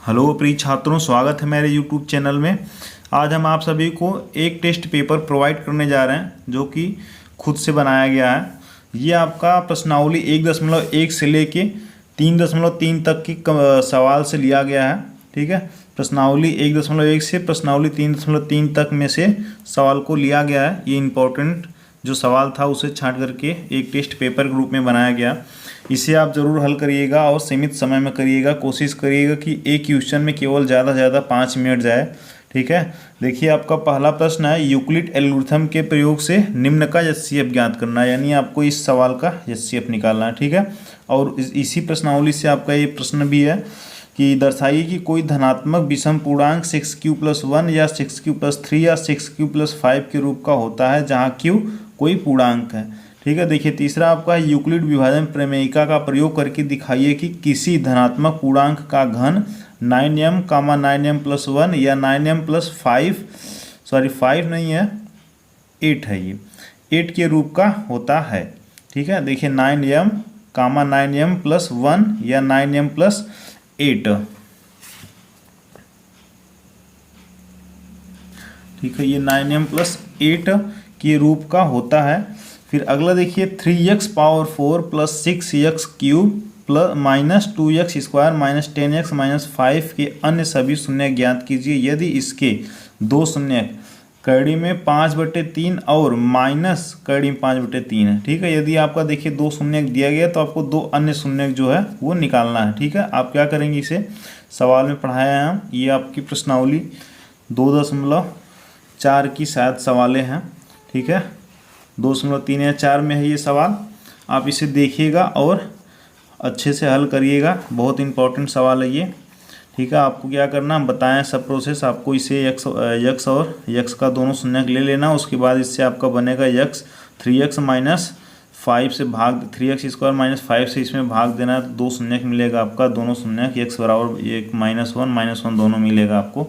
Hello प्रिय छात्रों, स्वागत है मेरे यूट्यूब चैनल में। आज हम आप सभी को एक टेस्ट पेपर प्रोवाइड करने जा रहे हैं जो कि खुद से बनाया गया है। ये आपका प्रश्नावली 1.1 से लेके 3.3 तक की सवाल से लिया गया है। ठीक है, प्रश्नावली 1.1 से प्रश्नावली 3.3 तक में से सवाल को लिया गया है। ये इम्पोर्टेंट जो सवाल था उसे छांट करके एक टेस्ट पेपर के रूप में बनाया गया। इसे आप ज़रूर हल करिएगा और सीमित समय में करिएगा। कोशिश करिएगा कि एक क्वेश्चन में केवल ज़्यादा से ज़्यादा 5 मिनट जाए। ठीक है, देखिए आपका पहला प्रश्न है, यूक्लिड एल्गोरिथम के प्रयोग से निम्न का एचसीएफ ज्ञात करना है, यानी आपको इस सवाल का एचसीएफ निकालना है। ठीक है, और इसी प्रश्नावली से आपका ये प्रश्न भी है कि दर्शाइए कि कोई धनात्मक विषम पूर्णांक 6q+1 या 6q+3 या 6q+5 के रूप का होता है जहाँ q कोई पूर्णांक है। ठीक है, देखिए तीसरा आपका यूक्लिड विभाजन प्रमेयिका का प्रयोग करके दिखाइए कि किसी धनात्मक पूर्णांक का घन 9m, 9m+1 या 9m+5 5 नहीं है 8 है, ये 8 के रूप का होता है। ठीक है, देखिए 9m, 9m+1 या 9m+8। ठीक है, ये 9m+8 के रूप का होता है। फिर अगला देखिए 3x⁴ + 6x³ + -2x² - 10x - 5 के अन्य सभी शून्य ज्ञात कीजिए यदि इसके दो शून्य कड़ी में 5/3 और माइनस कड़ी में 5/3 है। ठीक है, यदि आपका देखिए दो शून्य दिया गया तो आपको दो अन्य शून्य जो है वो निकालना है। ठीक है, आप क्या करेंगे, इसे सवाल में पढ़ाया है हम। ये आपकी प्रश्नावली 2.4 की शायद सवालें हैं। ठीक है, 2.3 या 4 में है ये सवाल। आप इसे देखिएगा और अच्छे से हल करिएगा, बहुत इंपॉर्टेंट सवाल है ये। ठीक है, आपको क्या करना बताएं सब प्रोसेस। आपको इसे यक्स और यक्स का दोनों शून्यक ले लेना। उसके बाद इससे आपका बनेगा यक्स 3x - 5 से भाग 3x² - 5 से इसमें भाग देना है तो दो शून्यक मिलेगा आपका, दोनों शून्यक x बराबर एक -1 दोनों मिलेगा आपको।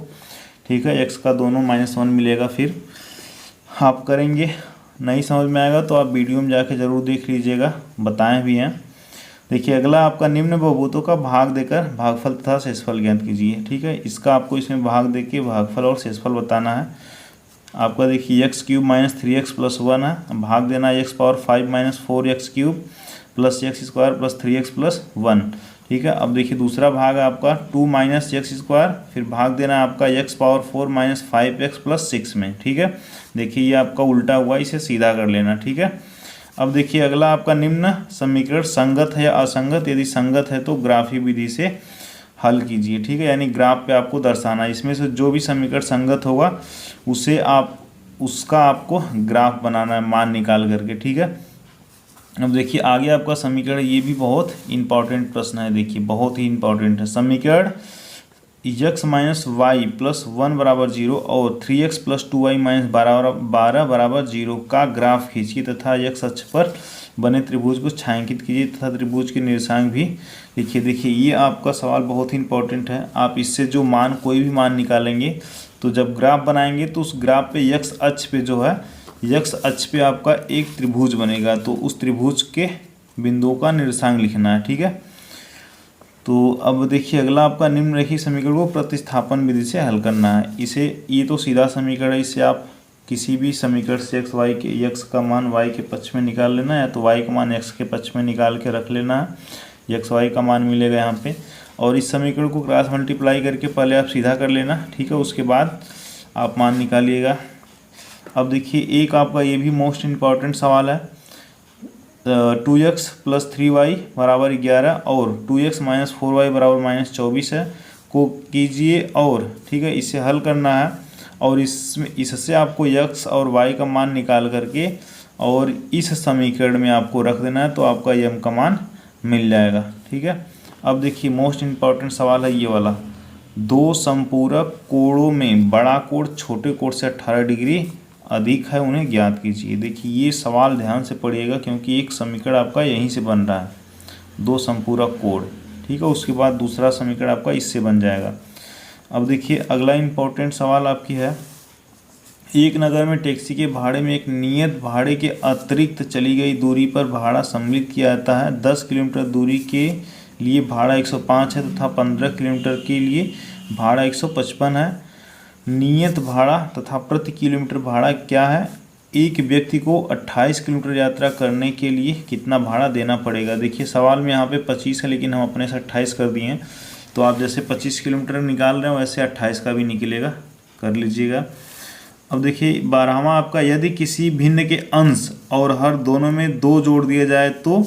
ठीक है, x का दोनों -1 मिलेगा। फिर आप करेंगे, नहीं समझ में आएगा तो आप वीडियो में जाके ज़रूर देख लीजिएगा, बताएं भी हैं। देखिए अगला आपका निम्न बहुभुतों का भाग देकर भागफल तथा शेषफल ज्ञात कीजिए। ठीक है, इसका आपको इसमें भाग देके भागफल और शेषफल बताना है। आपका देखिए x³ - 3x+1 है, भाग देना है x⁴ - 4x³ + x² + 3x+1। ठीक है, अब देखिए दूसरा भाग है आपका 2 - x², फिर भाग देना है आपका x⁴ - 5x + 6 में। ठीक है, देखिए ये आपका उल्टा हुआ, इसे सीधा कर लेना। ठीक है, अब देखिए अगला आपका निम्न समीकरण संगत है या असंगत, यदि संगत है तो ग्राफी विधि से हल कीजिए। ठीक है, यानी ग्राफ पे आपको दर्शाना है। इसमें से जो भी समीकरण संगत होगा उसे उसका आपको ग्राफ बनाना है मान निकाल करके। ठीक है, अब देखिए आगे आपका समीकरण, ये भी बहुत इंपॉर्टेंट प्रश्न है। देखिए बहुत ही इंपॉर्टेंट है समीकरण। x - y + 1 = 0 और 3x + 2y - 12 = 0 का ग्राफ खींचिए तथा x अक्ष पर बने त्रिभुज को छायांकित कीजिए तथा त्रिभुज के निर्देशांक भी लिखिए। देखिए ये आपका सवाल बहुत ही इंपॉर्टेंट है। आप इससे जो मान कोई भी मान निकालेंगे तो जब ग्राफ बनाएंगे तो उस ग्राफ पे x अक्ष पे जो है, x अक्ष पे आपका एक त्रिभुज बनेगा तो उस त्रिभुज के बिंदुओं का निर्देशांक लिखना है। ठीक है, तो अब देखिए अगला आपका निम्नलिखित समीकरण को प्रतिस्थापन विधि से हल करना है। इसे, ये तो सीधा समीकरण है, इससे आप किसी भी समीकरण से x का मान y के पक्ष में निकाल लेना है, या तो y का मान x के पक्ष में निकाल के रख लेना है, x y का मान मिलेगा यहाँ पे। और इस समीकरण को क्रॉस मल्टीप्लाई करके पहले आप सीधा कर लेना। ठीक है, उसके बाद आप मान निकालिएगा। अब देखिए एक आपका ये भी मोस्ट इम्पॉर्टेंट सवाल है, 2x + 3y = 11 और 2x - 4y = -24 है को कीजिए। और ठीक है, इसे हल करना है और इससे आपको x और y का मान निकाल करके और इस समीकरण में आपको रख देना है तो आपका m का मान मिल जाएगा। ठीक है, अब देखिए मोस्ट इम्पॉर्टेंट सवाल है ये वाला, दो संपूरक कोणों में बड़ा कोण छोटे कोण से 18 डिग्री अधिक है, उन्हें ज्ञात कीजिए। देखिए ये सवाल ध्यान से पढ़िएगा क्योंकि एक समीकरण आपका यहीं से बन रहा है, दो संपूरक कोण। ठीक है, उसके बाद दूसरा समीकरण आपका इससे बन जाएगा। अब देखिए अगला इम्पोर्टेंट सवाल आपकी है, एक नगर में टैक्सी के भाड़े में एक नियत भाड़े के अतिरिक्त चली गई दूरी पर भाड़ा सम्मिलित किया जाता है। 10 किलोमीटर दूरी के लिए भाड़ा 105 है तथा 15 किलोमीटर के लिए भाड़ा 155 है। नियत भाड़ा तथा प्रति किलोमीटर भाड़ा क्या है? एक व्यक्ति को 28 किलोमीटर यात्रा करने के लिए कितना भाड़ा देना पड़ेगा? देखिए सवाल में यहाँ पे 25 है, लेकिन हम अपने से 28 कर दिए हैं। तो आप जैसे 25 किलोमीटर निकाल रहे हो वैसे 28 का भी निकलेगा, कर लीजिएगा। अब देखिए 12वां आपका, यदि किसी भिन्न के अंश और हर दोनों में 2 जोड़ दिया जाए तो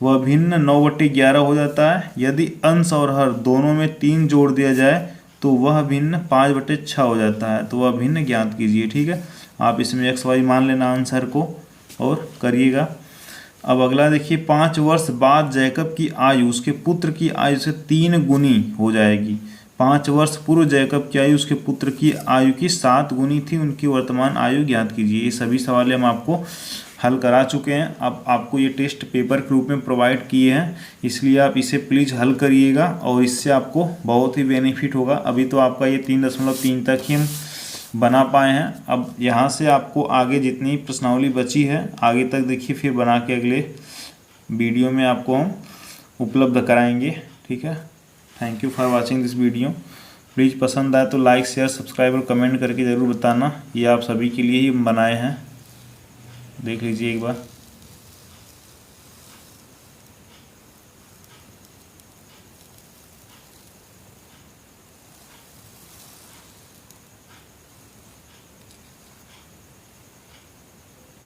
वह भिन्न 9/11 हो जाता है। यदि अंश और हर दोनों में 3 जोड़ दिया जाए तो वह भिन्न 5/6 हो जाता है। तो वह भिन्न ज्ञात कीजिए। ठीक है, आप इसमें x y मान लेना आंसर को और करिएगा। अब अगला देखिए, 5 वर्ष बाद जैकब की आयु उसके पुत्र की आयु से 3 गुनी हो जाएगी। 5 वर्ष पूर्व जैकब की आयु उसके पुत्र की आयु की 7 गुनी थी, उनकी वर्तमान आयु ज्ञात कीजिए। ये सभी सवाल हम आपको हल करा चुके हैं। अब आपको ये टेस्ट पेपर के रूप में प्रोवाइड किए हैं, इसलिए आप इसे प्लीज़ हल करिएगा और इससे आपको बहुत ही बेनिफिट होगा। अभी तो आपका ये 3.3 तक ही हम बना पाए हैं। अब यहाँ से आपको आगे जितनी प्रश्नावली बची है आगे तक देखिए, फिर बना के अगले वीडियो में आपको हम उपलब्ध कराएंगे। ठीक है, thank you for watching this video. Please पसंद आए तो लाइक शेयर सब्सक्राइब और कमेंट करके ज़रूर बताना। ये आप सभी के लिए ही बनाए हैं, देख लीजिए एक बार।